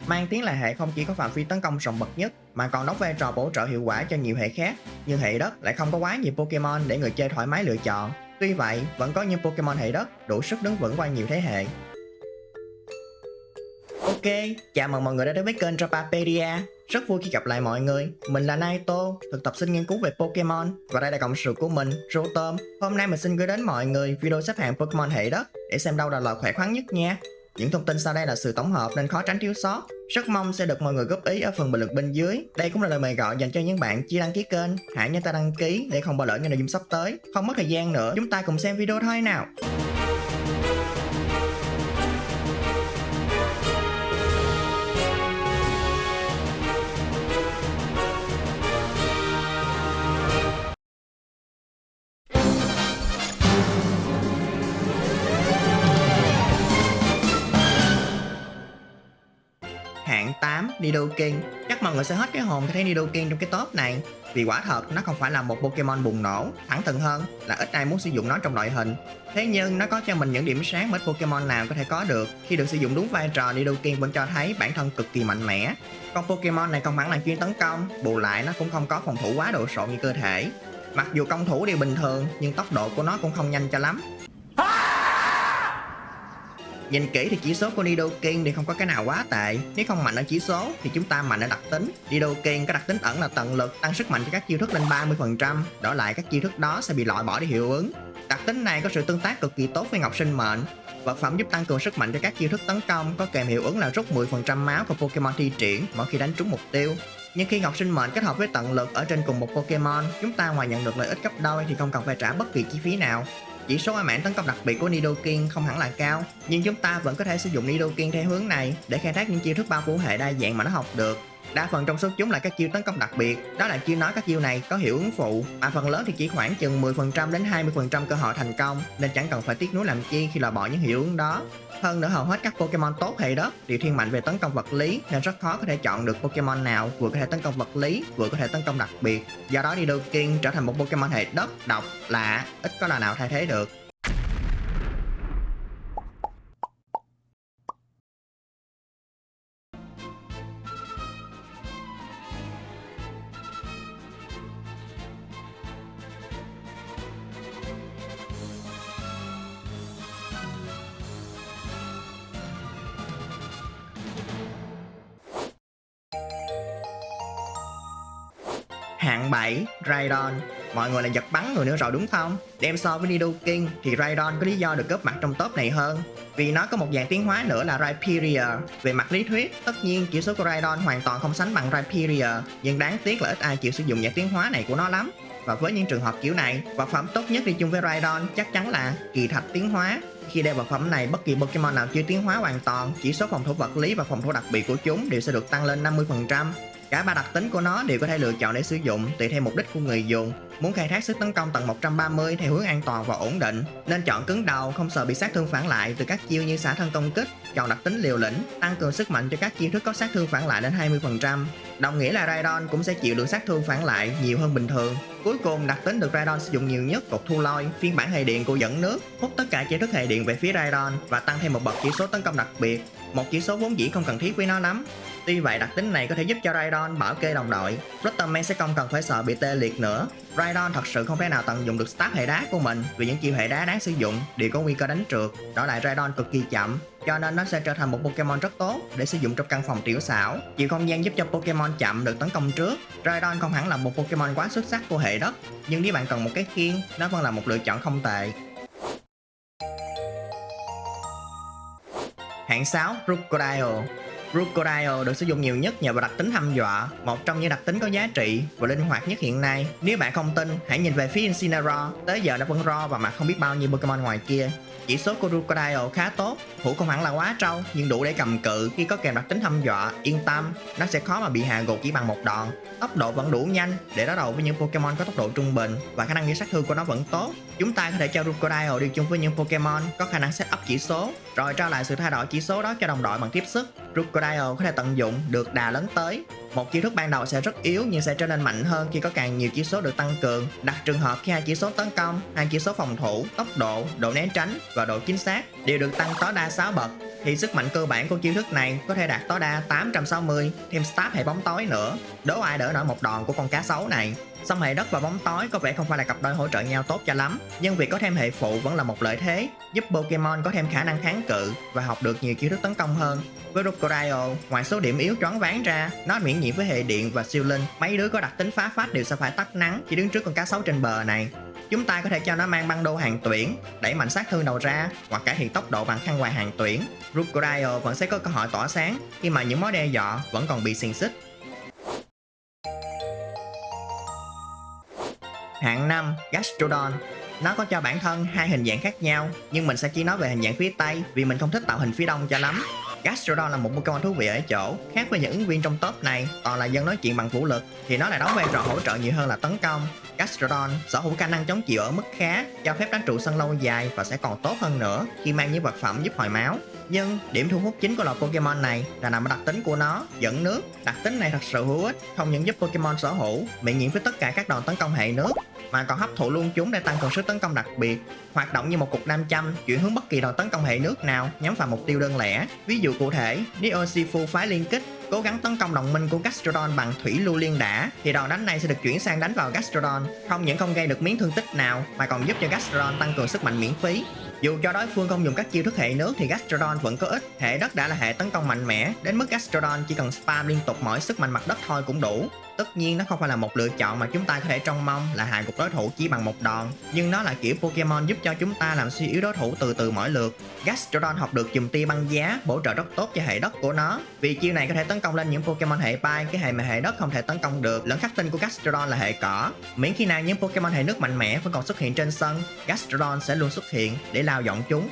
Mang tiếng là hệ không chỉ có phạm vi tấn công rộng bậc nhất mà còn đóng vai trò bổ trợ hiệu quả cho nhiều hệ khác, nhưng hệ đất lại không có quá nhiều Pokemon để người chơi thoải mái lựa chọn. Tuy vậy, vẫn có những Pokemon hệ đất đủ sức đứng vững qua nhiều thế hệ. Ok, chào mừng mọi người đã đến với kênh Drapapedia. Rất vui khi gặp lại mọi người. Mình là Naito, thực tập sinh nghiên cứu về Pokemon, và đây là cộng sự của mình, Rotom. Hôm nay mình xin gửi đến mọi người video xếp hạng Pokemon hệ đất để xem đâu là loại khỏe khoắn nhất nha. Những thông tin sau đây là sự tổng hợp nên khó tránh thiếu sót. Rất mong sẽ được mọi người góp ý ở phần bình luận bên dưới. Đây cũng là lời mời gọi dành cho những bạn chưa đăng ký kênh. Hãy nhớ ta đăng ký để không bỏ lỡ những nội dung sắp tới. Không mất thời gian nữa, chúng ta cùng xem video thôi nào. Hạng 8, Nidoking. Chắc mọi người sẽ hết cái hồn khi thấy Nidoking trong cái top này. Vì quả thật nó không phải là một Pokemon bùng nổ, thẳng thừng hơn là ít ai muốn sử dụng nó trong đội hình. Thế nhưng nó có cho mình những điểm sáng mà ít Pokemon nào có thể có được. Khi được sử dụng đúng vai trò, Nidoking vẫn cho thấy bản thân cực kỳ mạnh mẽ. Con Pokemon này không hẳn là chuyên tấn công, bù lại nó cũng không có phòng thủ quá đồ sộ như cơ thể. Mặc dù công thủ đều bình thường, nhưng tốc độ của nó cũng không nhanh cho lắm. Nhìn kỹ thì chỉ số của Nidoking thì không có cái nào quá tệ. Nếu không mạnh ở chỉ số thì chúng ta mạnh ở đặc tính. Nidoking có đặc tính ẩn là tận lực, tăng sức mạnh cho các chiêu thức lên 30%. Đổi lại các chiêu thức đó sẽ bị loại bỏ đi hiệu ứng. Đặc tính này có sự tương tác cực kỳ tốt với Ngọc Sinh Mệnh. Vật phẩm giúp tăng cường sức mạnh cho các chiêu thức tấn công, có kèm hiệu ứng là rút 10% máu của Pokemon thi triển mỗi khi đánh trúng mục tiêu. Nhưng khi Ngọc Sinh Mệnh kết hợp với tận lực ở trên cùng một Pokemon, chúng ta ngoài nhận được lợi ích gấp đôi thì không cần phải trả bất kỳ chi phí nào. Chỉ số ở mảng tấn công đặc biệt của Nidoking không hẳn là cao, nhưng chúng ta vẫn có thể sử dụng Nidoking theo hướng này để khai thác những chiêu thức bao phủ hệ đa dạng mà nó học được. Đa phần trong số chúng là các chiêu tấn công đặc biệt, đó là chiêu nói các chiêu này có hiệu ứng phụ, mà phần lớn thì chỉ khoảng chừng 10% đến 20% cơ hội thành công, nên chẳng cần phải tiếc nuối làm chi khi loại bỏ những hiệu ứng đó. Hơn nữa hầu hết các Pokemon tốt hệ đất đều thiên mạnh về tấn công vật lý, nên rất khó có thể chọn được Pokemon nào vừa có thể tấn công vật lý vừa có thể tấn công đặc biệt. Do đó Nidoking trở thành một Pokemon hệ đất, độc, lạ, ít có là nào thay thế được. Hạng 7, Raidon. Mọi người là giật bắn người nữa rồi đúng không? Đem so với Nidoking thì Raidon có lý do được góp mặt trong top này hơn. Vì nó có một dạng tiến hóa nữa là Rhyperior. Về mặt lý thuyết, tất nhiên chỉ số của Raidon hoàn toàn không sánh bằng Rhyperior, nhưng đáng tiếc là ít ai chịu sử dụng dạng tiến hóa này của nó lắm. Và với những trường hợp kiểu này, vật phẩm tốt nhất đi chung với Raidon chắc chắn là Kỳ Thạch tiến hóa. Khi đeo vật phẩm này, bất kỳ Pokemon nào chưa tiến hóa hoàn toàn, chỉ số phòng thủ vật lý và phòng thủ đặc biệt của chúng đều sẽ được tăng lên 50%. Cả ba đặc tính của nó đều có thể lựa chọn để sử dụng tùy theo mục đích của người dùng. Muốn khai thác sức tấn công tận 130 theo hướng an toàn và ổn định, nên chọn cứng đầu, không sợ bị sát thương phản lại từ các chiêu như xả thân công kích. Chọn đặc tính liều lĩnh, tăng cường sức mạnh cho các chiêu thức có sát thương phản lại đến 20%. Đồng nghĩa là Raidon cũng sẽ chịu được sát thương phản lại nhiều hơn bình thường. Cuối cùng, đặc tính được Raidon sử dụng nhiều nhất cột thu lôi, phiên bản hệ điện của dẫn nước, hút tất cả chiêu thức hệ điện về phía Raidon và tăng thêm một bậc chỉ số tấn công đặc biệt, một chỉ số vốn dĩ không cần thiết với nó lắm. Tuy vậy, đặc tính này có thể giúp cho Raidon bảo kê đồng đội. Flutterman sẽ không cần phải sợ bị tê liệt nữa. Raidon thật sự không thể nào tận dụng được stat hệ đá của mình, vì những chiêu hệ đá đáng sử dụng đều có nguy cơ đánh trượt. Đổi lại Raidon cực kỳ chậm, cho nên nó sẽ trở thành một Pokemon rất tốt để sử dụng trong căn phòng tiểu xảo, chịu không gian giúp cho Pokemon chậm được tấn công trước. Raidon không hẳn là một Pokemon quá xuất sắc của hệ đất, nhưng nếu bạn cần một cái khiên, nó vẫn là một lựa chọn không tệ. Hạng 6, Krookodile. Krookodile được sử dụng nhiều nhất nhờ vào đặc tính hăm dọa, một trong những đặc tính có giá trị và linh hoạt nhất hiện nay. Nếu bạn không tin, hãy nhìn về phía Incineroar, tới giờ nó vẫn ro và mặt không biết bao nhiêu Pokemon ngoài kia. Chỉ số của Krookodile khá tốt, thủ không hẳn là quá trâu nhưng đủ để cầm cự. Khi có kèm đặc tính hăm dọa, yên tâm, nó sẽ khó mà bị hạ gục chỉ bằng một đòn. Tốc độ vẫn đủ nhanh để đối đầu với những Pokemon có tốc độ trung bình, và khả năng gây sát thương của nó vẫn tốt. Chúng ta có thể cho Krookodile đi chung với những Pokemon có khả năng set up chỉ số, rồi trao lại sự thay đổi chỉ số đó cho đồng đội bằng tiếp sức. Krookodile có thể tận dụng được đà lớn tới. Một chiêu thức ban đầu sẽ rất yếu nhưng sẽ trở nên mạnh hơn khi có càng nhiều chỉ số được tăng cường. Đặt trường hợp khi hai chỉ số tấn công, hai chỉ số phòng thủ, tốc độ, độ né tránh và độ chính xác đều được tăng tối đa 6 bậc. thì sức mạnh cơ bản của chiêu thức này có thể đạt tối đa 860, thêm stab hệ bóng tối nữa. Đố ai đỡ nổi một đòn của con cá sấu này. Song hệ đất và bóng tối có vẻ không phải là cặp đôi hỗ trợ nhau tốt cho lắm, nhưng việc có thêm hệ phụ vẫn là một lợi thế, giúp Pokemon có thêm khả năng kháng cự và học được nhiều chiêu thức tấn công hơn. Với Crocodile, ngoài số điểm yếu choáng váng ra, nó miễn nhiễm với hệ điện và siêu linh. Mấy đứa có đặc tính phá phách đều sẽ phải tắt nắng khi đứng trước con cá sấu trên bờ này. Chúng ta có thể cho nó mang băng đô hàng tuyển, đẩy mạnh sát thương đầu ra, hoặc cải thiện tốc độ bằng khăn quàng hàng tuyển. Crocodile vẫn sẽ có cơ hội tỏa sáng khi mà những mối đe dọa vẫn còn bị xiềng xích. Hạng 5, Gastrodon. Nó có cho bản thân hai hình dạng khác nhau, nhưng mình sẽ chỉ nói về hình dạng phía Tây vì mình không thích tạo hình phía Đông cho lắm. Gastrodon là một Pokemon thú vị ở chỗ, khác với những ứng viên trong top này toàn là dân nói chuyện bằng vũ lực, thì nó lại đóng vai trò hỗ trợ nhiều hơn là tấn công. Gastrodon sở hữu khả năng chống chịu ở mức khá, cho phép đánh trụ sân lâu dài và sẽ còn tốt hơn nữa khi mang những vật phẩm giúp hồi máu. Nhưng điểm thu hút chính của loại Pokemon này là nằm ở đặc tính của nó, dẫn nước. Đặc tính này thật sự hữu ích, không những giúp Pokemon sở hữu miễn nhiễm với tất cả các đòn tấn công hệ nước, mà còn hấp thụ luôn chúng để tăng cường sức tấn công đặc biệt, hoạt động như một cục nam châm chuyển hướng bất kỳ đòn tấn công hệ nước nào nhắm vào mục tiêu đơn lẻ. Ví dụ cụ thể, nếu Urshifu phái liên kích cố gắng tấn công đồng minh của Gastrodon bằng thủy lưu liên đả, thì đòn đánh này sẽ được chuyển sang đánh vào Gastrodon, không những không gây được miếng thương tích nào mà còn giúp cho Gastrodon tăng cường sức mạnh miễn phí. Dù cho đối phương không dùng các chiêu thức hệ nước thì Gastrodon vẫn có ích. Hệ đất đã là hệ tấn công mạnh mẽ, đến mức Gastrodon chỉ cần spam liên tục mỗi sức mạnh mặt đất thôi cũng đủ. Tất nhiên nó không phải là một lựa chọn mà chúng ta có thể trông mong là hạ gục đối thủ chỉ bằng một đòn, nhưng nó là kiểu Pokemon giúp cho chúng ta làm suy yếu đối thủ từ từ mỗi lượt. Gastrodon học được chùm tia băng giá, bổ trợ rất tốt cho hệ đất của nó, vì chiêu này có thể tấn công lên những Pokemon hệ bay, cái hệ mà hệ đất không thể tấn công được. Lẫn khắc tinh của Gastrodon là hệ cỏ, miễn khi nào những Pokemon hệ nước mạnh mẽ vẫn còn xuất hiện trên sân, Gastrodon sẽ luôn xuất hiện để lao giọng chúng.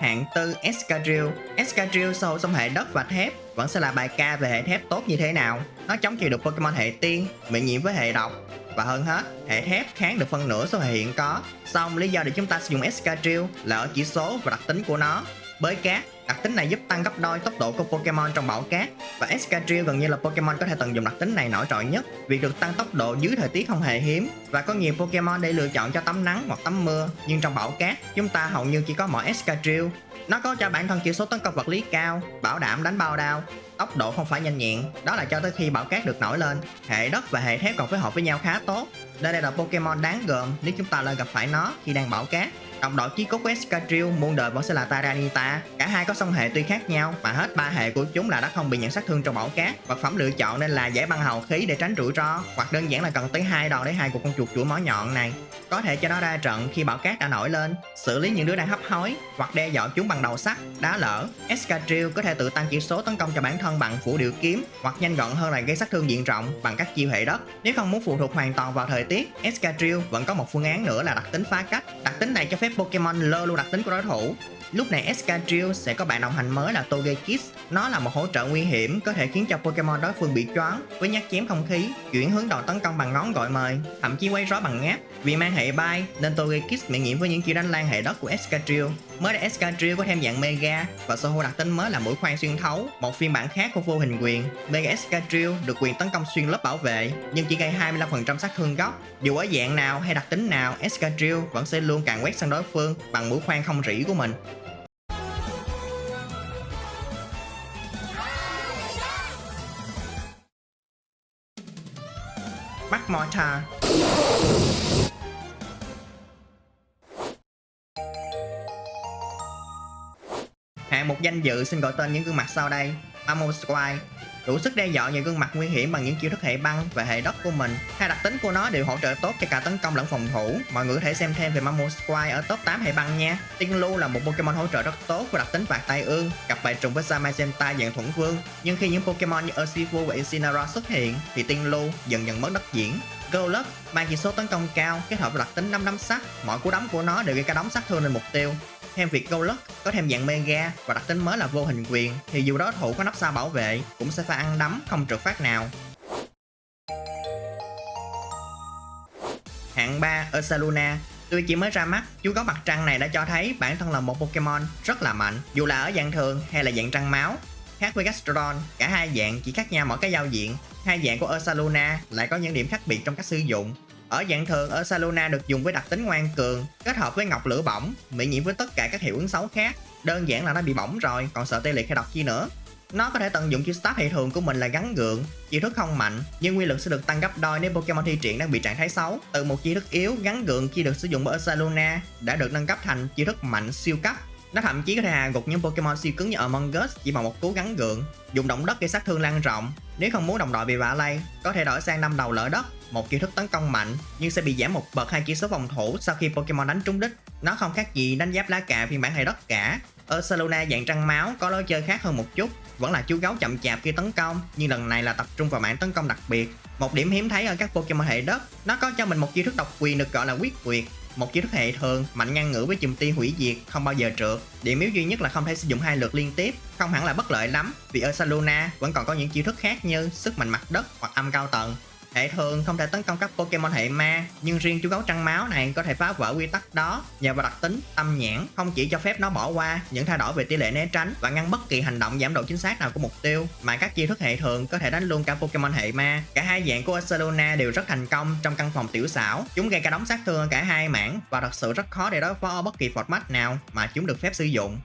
Hạng 4, Excadrill. Excadrill sở hữu song hệ đất và thép vẫn sẽ là bài ca về hệ thép tốt như thế nào. Nó chống chịu được Pokemon hệ tiên, miễn nhiễm với hệ độc, và hơn hết, hệ thép kháng được phân nửa số hệ hiện có. Song lý do để chúng ta sử dụng Excadrill là ở chỉ số và đặc tính của nó. Bới cát, đặc tính này giúp tăng gấp đôi tốc độ của Pokemon trong bão cát, và Excadrill gần như là Pokemon có thể tận dụng đặc tính này nổi trội nhất, vì được tăng tốc độ dưới thời tiết không hề hiếm, và có nhiều Pokemon để lựa chọn cho tắm nắng hoặc tắm mưa. Nhưng trong bão cát, chúng ta hầu như chỉ có mỗi Excadrill. Nó có cho bản thân chỉ số tấn công vật lý cao, bảo đảm đánh bao đao, tốc độ không phải nhanh nhẹn, đó là cho tới khi bão cát được nổi lên. Hệ đất và hệ thép còn phối hợp với nhau khá tốt, nên đây là Pokemon đáng gờm nếu chúng ta lên gặp phải nó khi đang bão cát. Đồng đội chí cốt của Excadrill muôn đời vẫn sẽ là Tyranitar. Cả hai có song hệ tuy khác nhau mà hết ba hệ của chúng là đã không bị nhận sát thương trong bão cát. Vật phẩm lựa chọn nên là giải băng hào khí để tránh rủi ro, hoặc đơn giản là cần tới 2 đòn để hai của con chuột chuỗi mỏ nhọn này. Có thể cho nó ra trận khi bão cát đã nổi lên, xử lý những đứa đang hấp hối, hoặc đe dọa chúng bằng đầu sắt, đá lở. Excadrill có thể tự tăng chỉ số tấn công cho bản thân bằng vũ điệu kiếm, hoặc nhanh gọn hơn là gây sát thương diện rộng bằng các chiêu hệ đất. Nếu không muốn phụ thuộc hoàn toàn vào thời tiết, Excadrill vẫn có một phương án nữa là đặc tính phá cách. Đặc tính này cho phép Pokemon lơ luôn đặc tính của đối thủ. Lúc này Excadrill sẽ có bạn đồng hành mới là Togekiss. Nó là một hỗ trợ nguy hiểm, có thể khiến cho Pokemon đối phương bị choáng với nhát chém không khí, chuyển hướng đòn tấn công bằng ngón gọi mời, thậm chí quấy rối bằng ngáp. Vì mang hệ bay nên Togekiss miễn nhiễm với những chiêu đánh lan hệ đất của Excadrill. Mới đây Excadrill có thêm dạng Mega và sở hữu đặc tính mới là mũi khoan xuyên thấu, một phiên bản khác của vô hình quyền. Mega Excadrill được quyền tấn công xuyên lớp bảo vệ, nhưng chỉ gây 25% sát thương gốc. Dù ở dạng nào hay đặc tính nào, Excadrill vẫn sẽ luôn càn quét sân đối phương bằng mũi khoan không rỉ của mình. Magmortar. Hạng mục danh dự xin gọi tên những gương mặt sau đây. Mamosquine đủ sức đe dọa những gương mặt nguy hiểm bằng những chiêu thức hệ băng và hệ đất của mình. Hai đặc tính của nó đều hỗ trợ tốt cho cả tấn công lẫn phòng thủ. Mọi người có thể xem thêm về Mamosquine ở top 8 hệ băng nha. Tiên Lưu là một Pokemon hỗ trợ rất tốt với đặc tính phạt tai ương, cặp bài trùng với Zamazenta dạng thuẫn vương. Nhưng khi những Pokemon như Urshifu và Incineroar xuất hiện thì Tiên Lưu dần dần mất đất diễn. Golux mang chỉ số tấn công cao kết hợp với đặc tính 5 đấm sắt, mọi cú đấm của nó đều gây cả đống sát thương lên mục tiêu. Thêm việc Golux có thêm dạng Mega và đặc tính mới là vô hình quyền, thì dù đối thủ có nắp sao bảo vệ cũng sẽ phải ăn đấm không trượt phát nào. Hạng 3, Ursaluna. Tuy chỉ mới ra mắt, chú gấu mặt trăng này đã cho thấy bản thân là một Pokemon rất là mạnh, dù là ở dạng thường hay là dạng trăng máu. Khác với Gastrodon, cả hai dạng chỉ khác nhau mỗi cái giao diện. Hai dạng của Ursaluna lại có những điểm khác biệt trong cách sử dụng. Ở dạng thường, Ursaluna được dùng với đặc tính ngoan cường, kết hợp với ngọc lửa bỏng, miễn nhiễm với tất cả các hiệu ứng xấu khác. Đơn giản là nó bị bỏng rồi, còn sợ tê liệt hay độc chi nữa. Nó có thể tận dụng chiêu staff hệ thường của mình là gắn gượng, chiêu thức không mạnh, nhưng quy lực sẽ được tăng gấp đôi nếu Pokemon thi triển đang bị trạng thái xấu. Từ một chiêu thức yếu, gắn gượng khi được sử dụng bởi Ursaluna đã được nâng cấp thành chiêu thức mạnh siêu cấp. Nó thậm chí có thể hạ gục những Pokemon siêu cứng như Among Us chỉ bằng một cú gắn gượng. Dùng động đất gây sát thương lan rộng. Nếu không muốn đồng đội bị vạ lây, có thể đổi sang đâm đầu lỡ đất, một chiêu thức tấn công mạnh nhưng sẽ bị giảm một bậc hai chỉ số phòng thủ sau khi Pokemon đánh trúng đích. Nó không khác gì đánh giáp lá cà phiên bản hệ đất cả. Ursaluna dạng trăng máu có lối chơi khác hơn một chút, vẫn là chú gấu chậm chạp khi tấn công, nhưng lần này là tập trung vào mảng tấn công đặc biệt. Một điểm hiếm thấy ở các Pokemon hệ đất, nó có cho mình một chiêu thức độc quyền được gọi là quyết quyệt. Một chiêu thức hệ thường mạnh ngang ngửa với chùm tia hủy diệt, không bao giờ trượt. Điểm yếu duy nhất là không thể sử dụng 2 lượt liên tiếp, không hẳn là bất lợi lắm, vì Ursaluna vẫn còn có những chiêu thức khác như sức mạnh mặt đất hoặc âm cao tầng. Hệ thường không thể tấn công các Pokemon hệ ma, nhưng riêng chú gấu trăng máu này có thể phá vỡ quy tắc đó nhờ vào đặc tính tâm nhãn, không chỉ cho phép nó bỏ qua những thay đổi về tỷ lệ né tránh và ngăn bất kỳ hành động giảm độ chính xác nào của mục tiêu, mà các chiêu thức hệ thường có thể đánh luôn cả Pokemon hệ ma. Cả hai dạng của Ursaluna đều rất thành công trong căn phòng tiểu xảo, chúng gây cả đống sát thương ở cả hai mảng và thật sự rất khó để đối phó ở bất kỳ format nào mà chúng được phép sử dụng.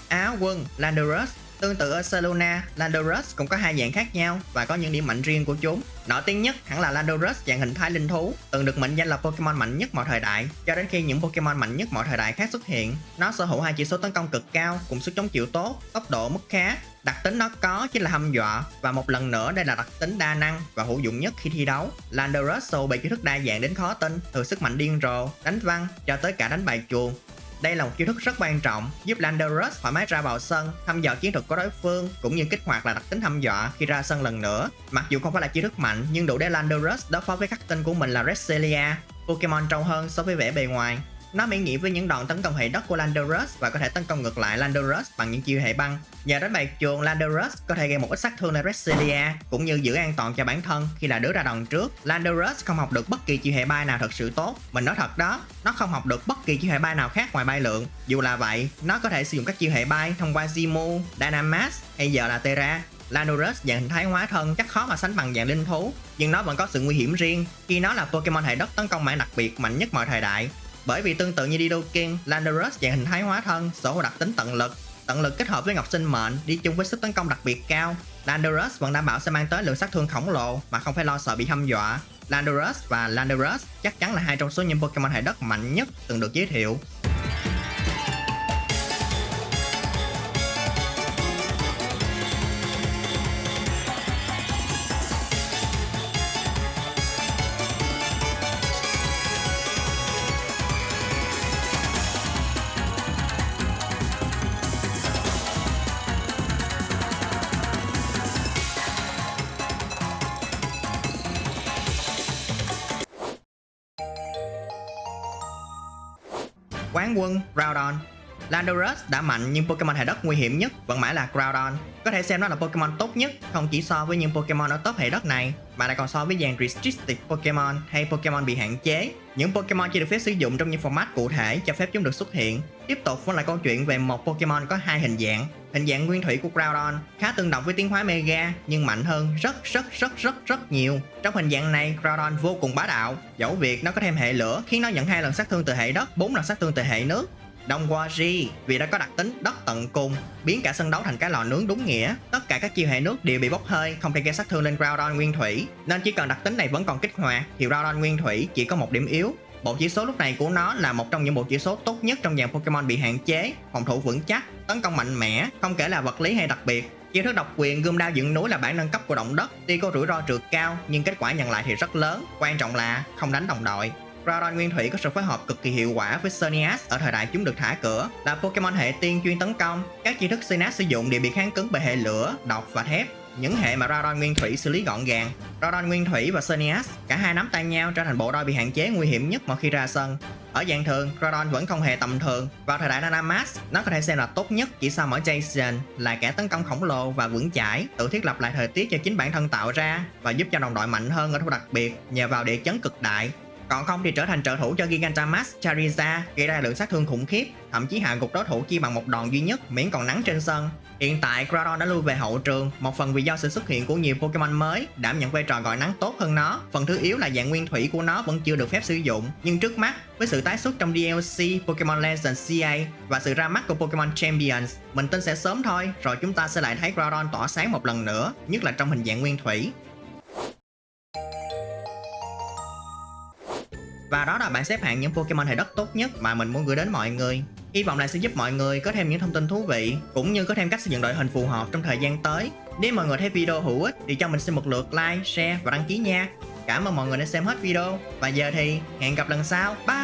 Áo quân Landorus. Tương tự Ursaluna, Landorus cũng có hai dạng khác nhau và có những điểm mạnh riêng của chúng. Nổi tiếng nhất hẳn là Landorus dạng hình thái linh thú, từng được mệnh danh là Pokemon mạnh nhất mọi thời đại, cho đến khi những Pokemon mạnh nhất mọi thời đại khác xuất hiện. Nó sở hữu hai chỉ số tấn công cực cao cùng sức chống chịu tốt, tốc độ mức khá. Đặc tính nó có chính là hăm dọa, và một lần nữa đây là đặc tính đa năng và hữu dụng nhất khi thi đấu. Landorus sở hữu bảy chiêu thức đa dạng đến khó tin, từ sức mạnh điên rồ, đánh văng cho tới cả đánh bài chuồng. Đây là một chiêu thức rất quan trọng, giúp Landorus thoải mái ra vào sân, thăm dò chiến thuật của đối phương, cũng như kích hoạt là đặc tính hăm dọa khi ra sân lần nữa. Mặc dù không phải là chiêu thức mạnh, nhưng đủ để Landorus đối phó với khắc tinh của mình là Reselia, Pokemon trâu hơn so với vẻ bề ngoài. Nó miễn nhiễm với những đòn tấn công hệ đất của Landorus và có thể tấn công ngược lại Landorus bằng những chiêu hệ băng. Nhờ đánh bài chuồng, Landorus có thể gây một ít sát thương lên Reselia, cũng như giữ an toàn cho bản thân khi là đứa ra đòn trước. Landorus không học được bất kỳ chiêu hệ bay nào thật sự tốt. Mình nói thật đó, nó không học được bất kỳ chiêu hệ bay nào khác ngoài bay lượng. Dù là vậy, nó có thể sử dụng các chiêu hệ bay thông qua Zimu, Dynamax hay giờ là Terra. Landorus dạng hình thái hóa thân chắc khó mà sánh bằng dạng linh thú, nhưng nó vẫn có sự nguy hiểm riêng khi nó là Pokemon hệ đất tấn công mạng đặc biệt mạnh nhất mọi thời đại. Bởi vì tương tự như Nidoking, Landorus dạng hình thái hóa thân sở hữu đặc tính tận lực kết hợp với ngọc sinh mệnh đi chung với sức tấn công đặc biệt cao. Landorus vẫn đảm bảo sẽ mang tới lượng sát thương khổng lồ mà không phải lo sợ bị hăm dọa. Landorus và Landorus chắc chắn là hai trong số những Pokemon hệ đất mạnh nhất từng được giới thiệu. Quán quân Groudon. Landorus đã mạnh nhưng Pokemon hệ đất nguy hiểm nhất vẫn mãi là Groudon. Có thể xem nó là Pokemon tốt nhất, không chỉ so với những Pokemon ở top hệ đất này, mà lại còn so với dàn Restricted Pokemon hay Pokemon bị hạn chế. Những Pokemon chỉ được phép sử dụng trong những format cụ thể cho phép chúng được xuất hiện. Tiếp tục vẫn là câu chuyện về một Pokemon có hai hình dạng. Hình dạng nguyên thủy của Groudon khá tương đồng với tiến hóa Mega, nhưng mạnh hơn rất nhiều. Trong hình dạng này, Groudon vô cùng bá đạo. Dẫu việc nó có thêm hệ lửa khiến nó nhận 2 lần sát thương từ hệ đất, 4 lần sát thương từ hệ nước. Dongwaji vì đã có đặc tính đất tận cùng, biến cả sân đấu thành cái lò nướng đúng nghĩa. Tất cả các chiêu hệ nước đều bị bốc hơi, không thể gây sát thương lên Groudon nguyên thủy, nên chỉ cần đặc tính này vẫn còn kích hoạt thì Groudon nguyên thủy chỉ có một điểm yếu. Bộ chỉ số lúc này của nó là một trong những bộ chỉ số tốt nhất trong dàn Pokemon bị hạn chế, phòng thủ vững chắc, tấn công mạnh mẽ, không kể là vật lý hay đặc biệt. Chiêu thức độc quyền gươm đao dựng núi là bản nâng cấp của động đất, tuy có rủi ro trượt cao nhưng kết quả nhận lại thì rất lớn, quan trọng là không đánh đồng đội. Groudon nguyên thủy có sự phối hợp cực kỳ hiệu quả với Xerneas ở thời đại chúng được thả cửa, là Pokemon hệ tiên chuyên tấn công. Các chiêu thức Xerneas sử dụng đều bị kháng cứng bởi hệ lửa, độc và thép, những hệ mà Groudon nguyên thủy xử lý gọn gàng. Groudon nguyên thủy và Xerneas cả hai nắm tay nhau trở thành bộ đôi bị hạn chế nguy hiểm nhất mỗi khi ra sân. Ở dạng thường, Groudon vẫn không hề tầm thường. Vào thời đại Dynamax, nó có thể xem là tốt nhất chỉ sau mỗi Jason, là kẻ tấn công khổng lồ và vững chãi, tự thiết lập lại thời tiết cho chính bản thân tạo ra và giúp cho đồng đội mạnh hơn ở thu đặc biệt nhờ vào địa chấn cực đại. Còn không thì trở thành trợ thủ cho Gigantamax Charizard, gây ra lượng sát thương khủng khiếp, thậm chí hạ gục đối thủ chỉ bằng một đòn duy nhất miễn còn nắng trên sân. Hiện tại Groudon đã lui về hậu trường, một phần vì do sự xuất hiện của nhiều Pokemon mới đảm nhận vai trò gọi nắng tốt hơn nó. Phần thứ yếu là dạng nguyên thủy của nó vẫn chưa được phép sử dụng, nhưng trước mắt với sự tái xuất trong DLC Pokemon Legends CA và sự ra mắt của Pokemon Champions, mình tin sẽ sớm thôi, rồi chúng ta sẽ lại thấy Groudon tỏa sáng một lần nữa, nhất là trong hình dạng nguyên thủy. Và đó là bảng xếp hạng những Pokemon hệ đất tốt nhất mà mình muốn gửi đến mọi người. Hy vọng là sẽ giúp mọi người có thêm những thông tin thú vị, cũng như có thêm cách xây dựng đội hình phù hợp trong thời gian tới. Nếu mọi người thấy video hữu ích thì cho mình xin một lượt like, share và đăng ký nha. Cảm ơn mọi người đã xem hết video. Và giờ thì hẹn gặp lần sau. Bye!